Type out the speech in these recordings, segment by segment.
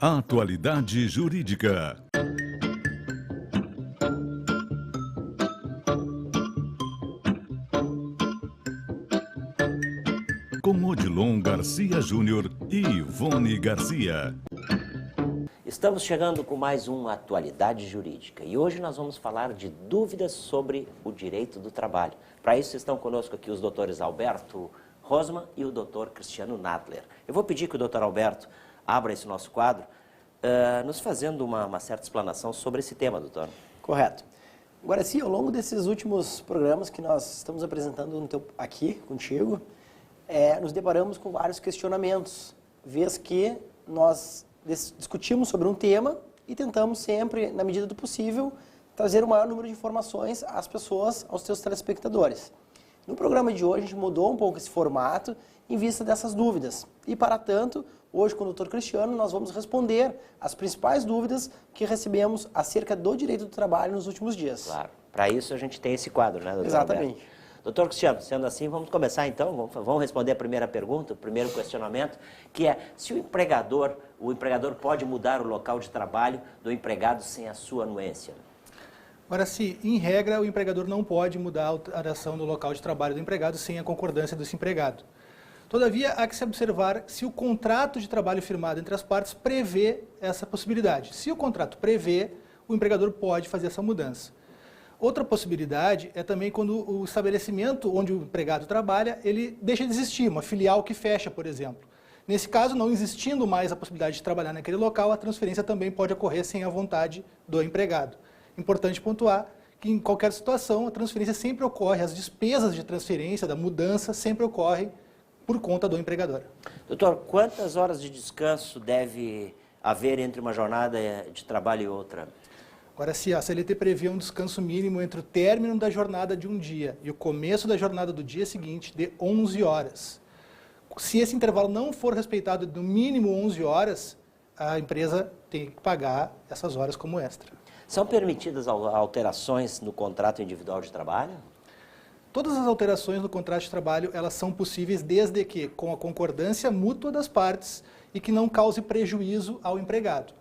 Atualidade Jurídica. Com Odilon Garcia Júnior e Ivone Garcia. Estamos chegando com mais um Atualidade Jurídica e hoje nós vamos falar de dúvidas sobre o direito do trabalho. Para isso estão conosco aqui os doutores Alberto Rosman e o doutor Cristiano Nadler. Eu vou pedir que o doutor Alberto abra esse nosso quadro, nos fazendo uma certa explanação sobre esse tema, doutor. Correto. Agora sim, ao longo desses últimos programas que nós estamos apresentando aqui contigo, nos deparamos com vários questionamentos, vez que nós discutimos sobre um tema e tentamos sempre, na medida do possível, trazer o maior número de informações às pessoas, aos seus telespectadores. No programa de hoje, a gente mudou um pouco esse formato em vista dessas dúvidas. E, para tanto, hoje com o Dr. Cristiano, nós vamos responder as principais dúvidas que recebemos acerca do direito do trabalho nos últimos dias. Claro. Para isso a gente tem esse quadro, né, doutor Exatamente. Alberto? Doutor Cristiano, sendo assim, vamos começar então, vamos responder a primeira pergunta, o primeiro questionamento, que é se o empregador pode mudar o local de trabalho do empregado sem a sua anuência. Ora, se, em regra, o empregador não pode mudar a alteração do local de trabalho do empregado sem a concordância desse empregado. Todavia, há que se observar se o contrato de trabalho firmado entre as partes prevê essa possibilidade. Se o contrato prevê, o empregador pode fazer essa mudança. Outra possibilidade é também quando o estabelecimento onde o empregado trabalha, ele deixa de existir, uma filial que fecha, por exemplo. Nesse caso, não existindo mais a possibilidade de trabalhar naquele local, a transferência também pode ocorrer sem a vontade do empregado. Importante pontuar que em qualquer situação a transferência sempre ocorre, as despesas de transferência, da mudança, sempre ocorrem por conta do empregador. Doutor, quantas horas de descanso deve haver entre uma jornada de trabalho e outra? Agora, se a CLT prevê um descanso mínimo entre o término da jornada de um dia e o começo da jornada do dia seguinte de 11 horas. Se esse intervalo não for respeitado no mínimo 11 horas, a empresa tem que pagar essas horas como extra. São permitidas alterações no contrato individual de trabalho? Todas as alterações no contrato de trabalho, elas são possíveis desde que com a concordância mútua das partes e que não cause prejuízo ao empregado.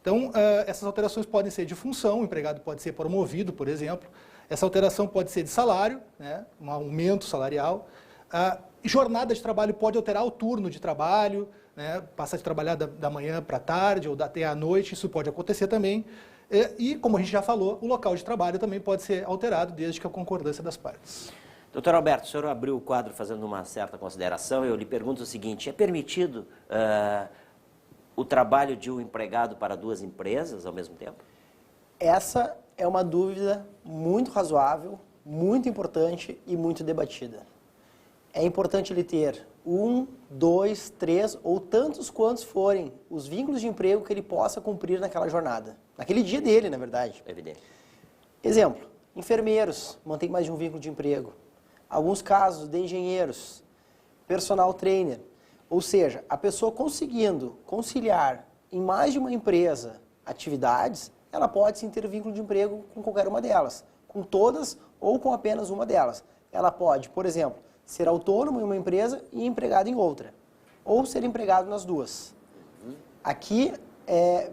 Então, essas alterações podem ser de função, o empregado pode ser promovido, por exemplo. Essa alteração pode ser de salário, né, um aumento salarial. A jornada de trabalho pode alterar o turno de trabalho, né, passar de trabalhar da manhã para a tarde ou até à noite, isso pode acontecer também. E, como a gente já falou, o local de trabalho também pode ser alterado desde que a concordância das partes. Doutor Alberto, o senhor abriu o quadro fazendo uma certa consideração. Eu lhe pergunto o seguinte, é permitido o trabalho de um empregado para duas empresas ao mesmo tempo? Essa é uma dúvida muito razoável, muito importante e muito debatida. É importante ele ter 1, 2, 3 ou tantos quantos forem os vínculos de emprego que ele possa cumprir naquela jornada. Naquele dia dele, na verdade. Evidente. Exemplo, enfermeiros mantêm mais de um vínculo de emprego. Alguns casos de engenheiros, personal trainer. Ou seja, a pessoa conseguindo conciliar em mais de uma empresa atividades, ela pode sim ter vínculo de emprego com qualquer uma delas, com todas ou com apenas uma delas. Ela pode, por exemplo, ser autônomo em uma empresa e empregado em outra, ou ser empregado nas duas. Aqui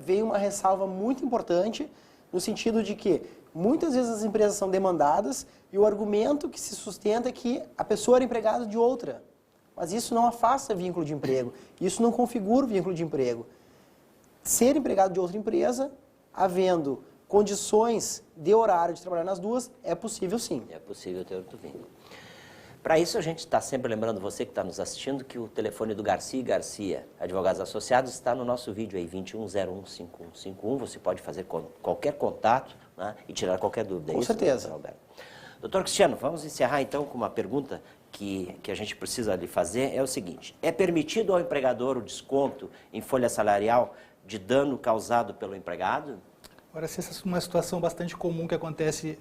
vem uma ressalva muito importante, no sentido de que muitas vezes as empresas são demandadas e o argumento que se sustenta é que a pessoa era empregada de outra. Mas isso não afasta vínculo de emprego, isso não configura o vínculo de emprego. Ser empregado de outra empresa, havendo condições de horário de trabalhar nas duas, é possível sim. É possível ter outro vínculo. Para isso, a gente está sempre lembrando você que está nos assistindo que o telefone do Garcia Garcia, Advogados Associados, está no nosso vídeo aí, 21015151. Você pode fazer qualquer contato, né, e tirar qualquer dúvida. Com certeza. Doutor Cristiano, vamos encerrar então com uma pergunta que a gente precisa lhe fazer. É o seguinte, é permitido ao empregador o desconto em folha salarial de dano causado pelo empregado? Agora, essa é uma situação bastante comum que acontece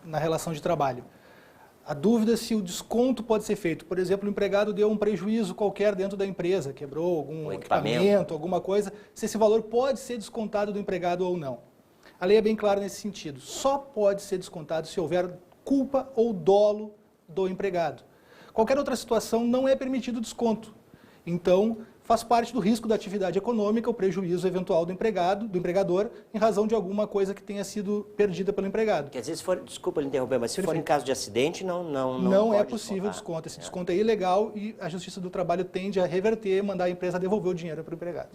na relação de trabalho. A dúvida é se o desconto pode ser feito. Por exemplo, o empregado deu um prejuízo qualquer dentro da empresa, quebrou algum equipamento, alguma coisa, se esse valor pode ser descontado do empregado ou não. A lei é bem clara nesse sentido. Só pode ser descontado se houver culpa ou dolo do empregado. Qualquer outra situação não é permitido desconto. Então, faz parte do risco da atividade econômica o prejuízo eventual do empregador, em razão de alguma coisa que tenha sido perdida pelo empregado. Quer dizer, se for, desculpa lhe interromper, mas se for em caso de acidente, não é pode possível desconto. Esse desconto é ilegal e a Justiça do Trabalho tende a reverter, mandar a empresa devolver o dinheiro para o empregado.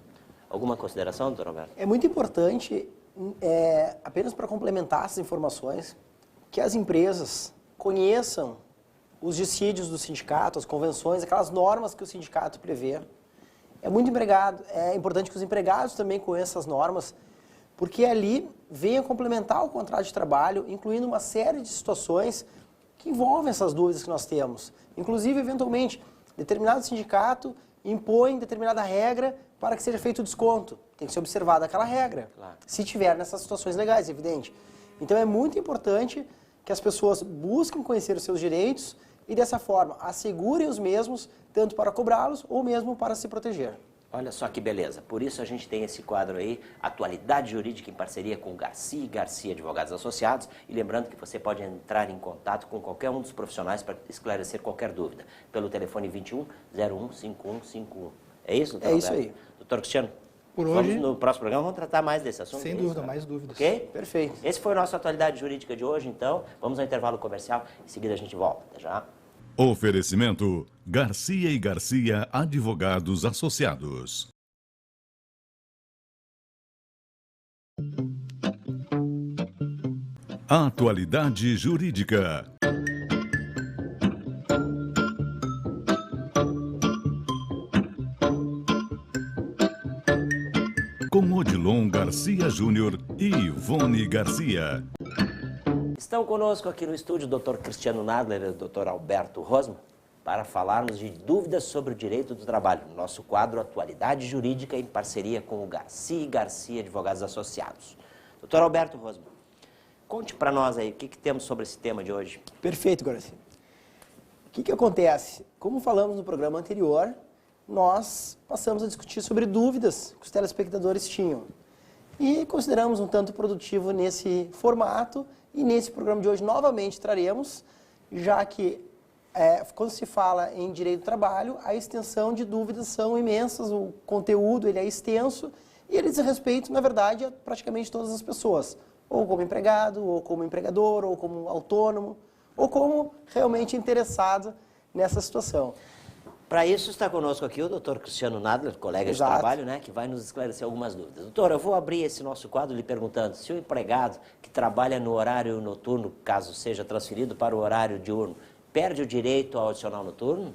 Alguma consideração, doutor Roberto? É muito importante, apenas para complementar essas informações, que as empresas conheçam os dissídios do sindicato, as convenções, aquelas normas que o sindicato prevê. É importante que os empregados também conheçam as normas, porque ali venha complementar o contrato de trabalho, incluindo uma série de situações que envolvem essas dúvidas que nós temos. Inclusive, eventualmente, determinado sindicato impõe determinada regra para que seja feito o desconto. Tem que ser observada aquela regra, claro, se tiver nessas situações legais, evidente. Então, é muito importante que as pessoas busquem conhecer os seus direitos e, dessa forma, assegurem os mesmos, tanto para cobrá-los ou mesmo para se proteger. Olha só que beleza. Por isso a gente tem esse quadro aí, Atualidade Jurídica, em parceria com Garcia e Garcia Advogados Associados. E lembrando que você pode entrar em contato com qualquer um dos profissionais para esclarecer qualquer dúvida, pelo telefone 21 01 5151. É isso, doutor É Roberto? isso aí. Doutor Cristiano, Por hoje, no próximo programa vamos tratar mais desse assunto. sem dúvida, mais dúvidas. Ok? Perfeito. Esse foi o nosso Atualidade Jurídica de hoje, então. Vamos ao intervalo comercial. Em seguida a gente volta. Até já. Oferecimento Garcia e Garcia Advogados Associados. Atualidade Jurídica. Com Odilon Garcia Júnior e Ivone Garcia. Estão conosco aqui no estúdio o Dr. Cristiano Nadler e o Dr. Alberto Rosman para falarmos de dúvidas sobre o direito do trabalho, nosso quadro Atualidade Jurídica em parceria com o Garcia e Garcia Advogados Associados. Dr. Alberto Rosman, conte para nós aí o que temos sobre esse tema de hoje. Perfeito, Garcia. O que acontece? Como falamos no programa anterior, nós passamos a discutir sobre dúvidas que os telespectadores tinham. E consideramos um tanto produtivo nesse formato e nesse programa de hoje novamente traremos, já que quando se fala em direito do trabalho, a extensão de dúvidas são imensas, o conteúdo ele é extenso e ele diz respeito, na verdade, a praticamente todas as pessoas, ou como empregado, ou como empregador, ou como autônomo, ou como realmente interessado nessa situação. Para isso está conosco aqui o Dr. Cristiano Nadler, colega Exato. de trabalho, né, que vai nos esclarecer algumas dúvidas. Doutor, eu vou abrir esse nosso quadro lhe perguntando se o empregado que trabalha no horário noturno, caso seja transferido para o horário diurno, perde o direito ao adicional noturno?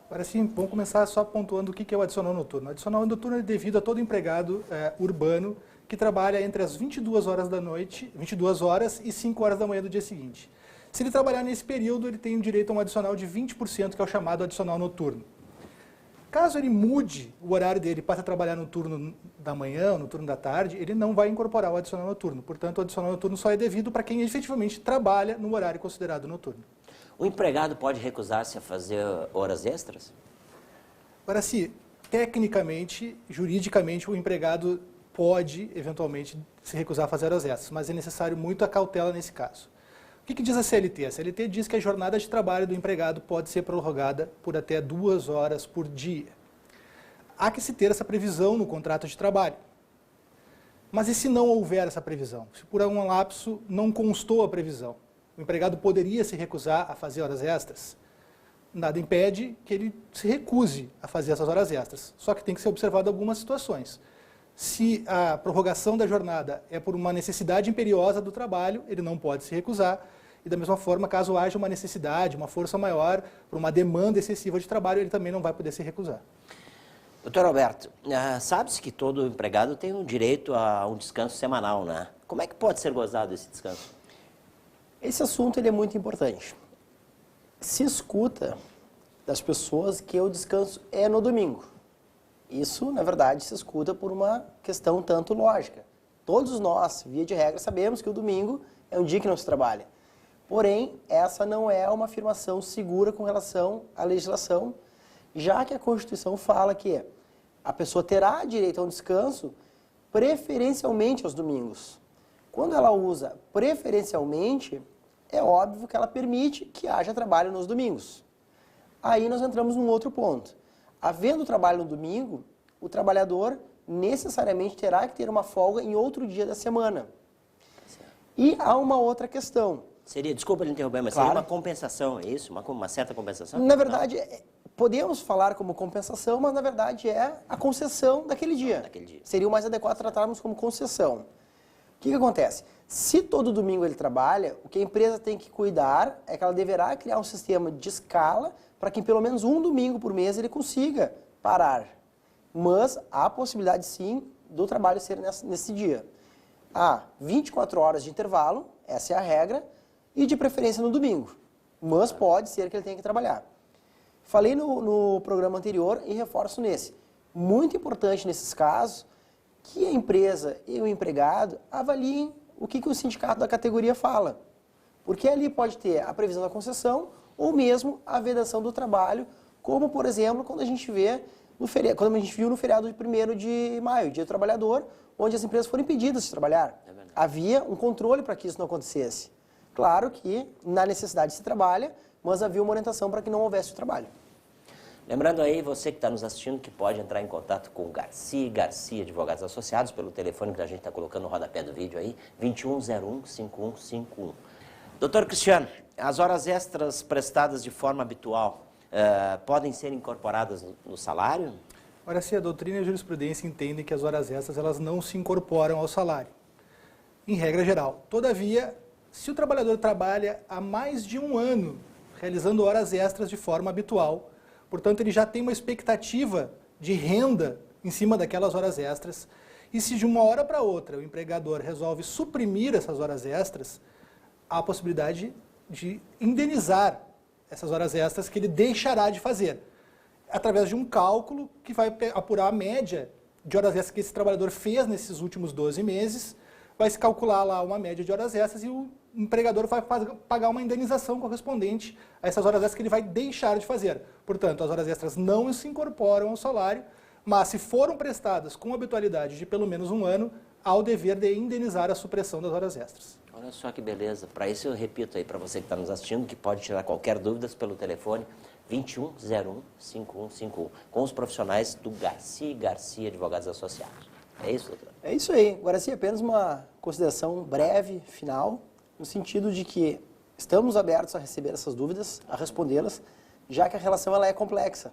Agora sim, vamos começar só pontuando o que é o adicional noturno. O adicional noturno é devido a todo empregado urbano que trabalha entre as 22 horas da noite, 22 horas e 5 horas da manhã do dia seguinte. Se ele trabalhar nesse período, ele tem direito a um adicional de 20%, que é o chamado adicional noturno. Caso ele mude o horário dele, passe a trabalhar no turno da manhã, no turno da tarde, ele não vai incorporar o adicional noturno. Portanto, o adicional noturno só é devido para quem efetivamente trabalha no horário considerado noturno. O empregado pode recusar-se a fazer horas extras? Agora, se tecnicamente, juridicamente, o empregado pode, eventualmente, se recusar a fazer horas extras, mas é necessário muita cautela nesse caso. O que diz a CLT? A CLT diz que a jornada de trabalho do empregado pode ser prorrogada por até 2 horas por dia. Há que se ter essa previsão no contrato de trabalho. Mas e se não houver essa previsão? Se por algum lapso não constou a previsão, o empregado poderia se recusar a fazer horas extras? Nada impede que ele se recuse a fazer essas horas extras. Só que tem que ser observado algumas situações. Se a prorrogação da jornada é por uma necessidade imperiosa do trabalho, ele não pode se recusar. E da mesma forma, caso haja uma necessidade, uma força maior, por uma demanda excessiva de trabalho, ele também não vai poder se recusar. Doutor Alberto, sabe-se que todo empregado tem um direito a um descanso semanal, né? Como é que pode ser gozado esse descanso? Esse assunto ele é muito importante. Se escuta das pessoas que o descanso é no domingo. Isso, na verdade, se escuta por uma questão tanto lógica. Todos nós, via de regra, sabemos que o domingo é um dia que não se trabalha. Porém, essa não é uma afirmação segura com relação à legislação, já que a Constituição fala que a pessoa terá direito a um descanso preferencialmente aos domingos. Quando ela usa preferencialmente, é óbvio que ela permite que haja trabalho nos domingos. Aí nós entramos num outro ponto. Havendo trabalho no domingo, o trabalhador necessariamente terá que ter uma folga em outro dia da semana. E há uma outra questão. Seria, desculpa lhe interromper, mas Claro. seria uma compensação, é isso? Uma certa compensação? Na verdade, podemos falar como compensação, mas na verdade é a concessão daquele dia. Daquele dia. Seria o mais adequado tratarmos como concessão. O que acontece? Se todo domingo ele trabalha, o que a empresa tem que cuidar é que ela deverá criar um sistema de escala para que em pelo menos um domingo por mês ele consiga parar. Mas há a possibilidade sim do trabalho ser nesse dia. Há 24 horas de intervalo, essa é a regra, e de preferência no domingo. Mas pode ser que ele tenha que trabalhar. Falei no programa anterior e reforço nesse. Muito importante nesses casos que a empresa e o empregado avaliem o que o sindicato da categoria fala. Porque ali pode ter a previsão da concessão ou mesmo a vedação do trabalho, como, por exemplo, quando a gente vê quando a gente viu no feriado de 1º de maio, Dia do Trabalhador, onde as empresas foram impedidas de trabalhar. Havia um controle para que isso não acontecesse. Claro que na necessidade se trabalha, mas havia uma orientação para que não houvesse o trabalho. Lembrando aí, você que está nos assistindo, que pode entrar em contato com o Garcia Advogados Associados, pelo telefone que a gente está colocando no rodapé do vídeo aí, 2101-5151. Doutor Cristiano, as horas extras prestadas de forma habitual podem ser incorporadas no salário? Ora, se a doutrina e a jurisprudência entendem que as horas extras elas não se incorporam ao salário, em regra geral. Todavia, se o trabalhador trabalha há mais de um ano realizando horas extras de forma habitual, portanto, ele já tem uma expectativa de renda em cima daquelas horas extras, e se de uma hora para outra o empregador resolve suprimir essas horas extras, há a possibilidade de indenizar essas horas extras que ele deixará de fazer, através de um cálculo que vai apurar a média de horas extras que esse trabalhador fez nesses últimos 12 meses, vai se calcular lá uma média de horas extras e o empregador vai pagar uma indenização correspondente a essas horas extras que ele vai deixar de fazer. Portanto, as horas extras não se incorporam ao salário, mas se foram prestadas com habitualidade de pelo menos um ano, há o dever de indenizar a supressão das horas extras. Olha só que beleza. Para isso eu repito aí para você que está nos assistindo, que pode tirar qualquer dúvida pelo telefone 2101-5151, com os profissionais do Garcia Advogados Associados. É isso, doutor? É isso aí. Agora sim, apenas uma consideração breve, final, no sentido de que estamos abertos a receber essas dúvidas, a respondê-las, já que a relação ela é complexa.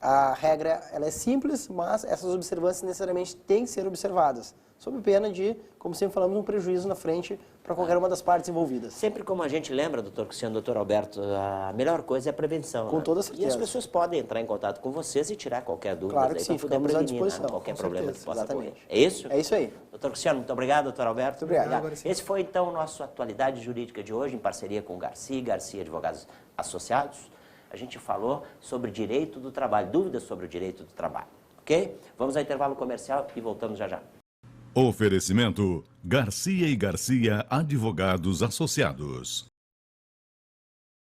A regra ela é simples, mas essas observâncias necessariamente têm que ser observadas, sob pena de, como sempre falamos, um prejuízo na frente para qualquer uma das partes envolvidas. Sempre como a gente lembra, doutor Cristiano, doutor Alberto, a melhor coisa é a prevenção. Com né? toda certeza. E as pessoas podem entrar em contato com vocês e tirar qualquer dúvida. Claro que aí sim, para poder ficamos à prevenir, né, disposição. qualquer Com problema certeza, que possa exatamente. ocorrer. É isso? É isso aí. Doutor Cristiano, muito obrigado, doutor Alberto. Muito obrigado. Agora sim. Esse foi então o nosso Atualidade Jurídica de hoje, em parceria com o Garcia Advogados Associados. A gente falou sobre direito do trabalho, dúvidas sobre o direito do trabalho, ok? Vamos ao intervalo comercial e voltamos já já. Oferecimento Garcia Advogados Associados.